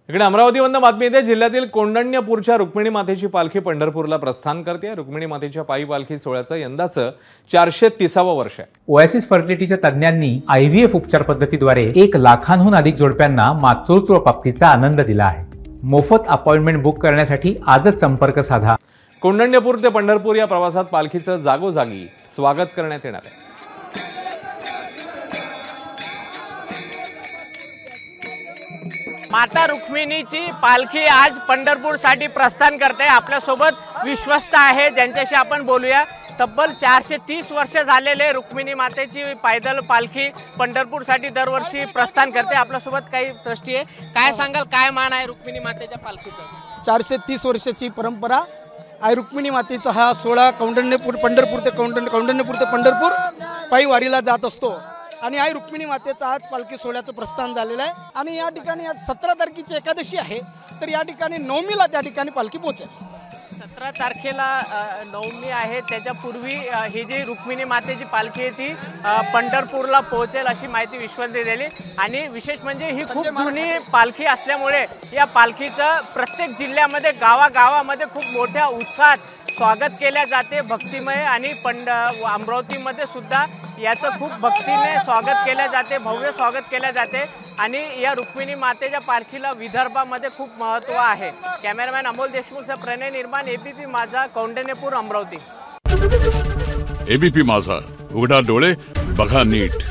इकडे अमरावतीवरून बातमी येते। जिल्ह्यातील कोंढण्यपूरच्या रुक्मिणी मातेची पालखी पंढरपूरला प्रस्थान करते। रुक्मिणी मातेच्या पायी पालखी सोहळ्याचं यंदाचं 430वे वर्ष आहे। ओएसिस फर्टिलिटीच्या तज्ञांनी IVF उपचार पद्धतीद्वारे 1 लाखांहून अधिक जोडप्यांना मातृत्व प्राप्तीचा आनंद दिला आहे। मोफत अपॉइंटमेंट बुक करण्यासाठी आजच संपर्क साधा। कोंढण्यपूर ते पंढरपूर या प्रवासात पालखीचं जागोजागी स्वागत करण्यात येणार आहे। माता रुक्मिणीची पालखी आज पंढरपूरसाठी प्रस्थान करते। आपल्या सोबत विश्वस्त आहे ज्यांच्याशी आपण बोलूया। तब्बल 430 वर्ष झालेले रुक्मिणी मातेची पैदल पालखी पंढरपूरसाठी दरवर्षी प्रस्थान करते। आपल्या सोबत काही ट्रस्टी आहे। काय सांगाल, काय मान आहे रुक्मिणी मातेच्या पालखीचं? 430 वर्षाची परंपरा आहे रुक्मिणी मातेचा हा सोहळा पंढरपूर ते पंढरपूर पायी वारीला जात असतो आणि आई रुक्मिणी मातेचा आज पालखी सोहळ्याचं प्रस्थान झालेलं आहे। आणि या ठिकाणी आज 17 तारखेची एकादशी आहे, तर या ठिकाणी नवमीला त्या ठिकाणी पालखी पोहोचेल। 17 तारखेला नवमी आहे, त्याच्यापूर्वी ही जी रुक्मिणी मातेची पालखी आहे ती पंढरपूरला पोहोचेल अशी माहिती विश्वासने दिली। आणि विशेष म्हणजे ही खूप जुनी पालखी असल्यामुळे या पालखीचं प्रत्येक जिल्ह्यामध्ये गावागावामध्ये खूप मोठ्या उत्साहात स्वागत केले जाते, भक्तिमय। आणि अमरावतीमध्ये सुद्धा याचं खूप भक्तीने स्वागत केले जाते, भव्य स्वागत केले जाते। आणि या रुक्मिणी मातेच्या पालखीला विदर्भामध्ये खूप महत्त्व आहे। कॅमेरामॅन अमोल देशमुखचा प्रणय निर्माण, ABP माझा, कौंडण्यपूर, अमरावती। ABP माझा, उघडा डोळे बघा नीट।